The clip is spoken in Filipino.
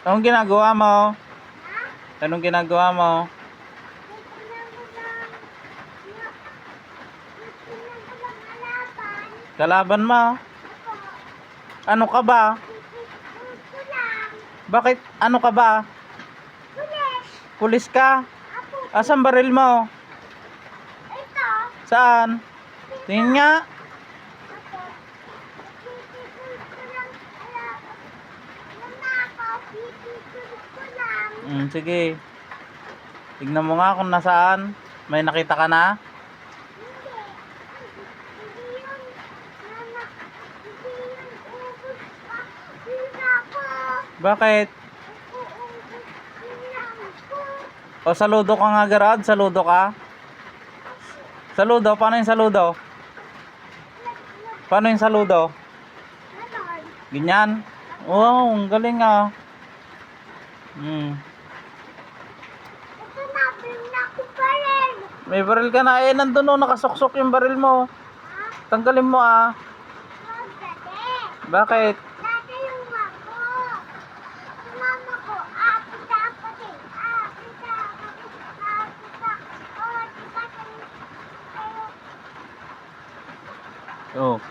Anong ginagawa mo? Anong ginagawa mo? Kalaban mo? Ano ka ba? Bakit? Ano ka ba? Pulis ka? Asan baril mo? Saan? Tingin nga. Sige. Tignan mo nga kung nasaan. May nakita ka na? Bakit? O saludo ka nga, Gerard? Saludo ka? Saludo? Paano yung saludo? Paano yung saludo? Ganyan? Wow, ang galing ah. May baril ka na eh. Nandun o, nakasuksok yung baril mo. Tanggalin mo ah. Bakit? Oh.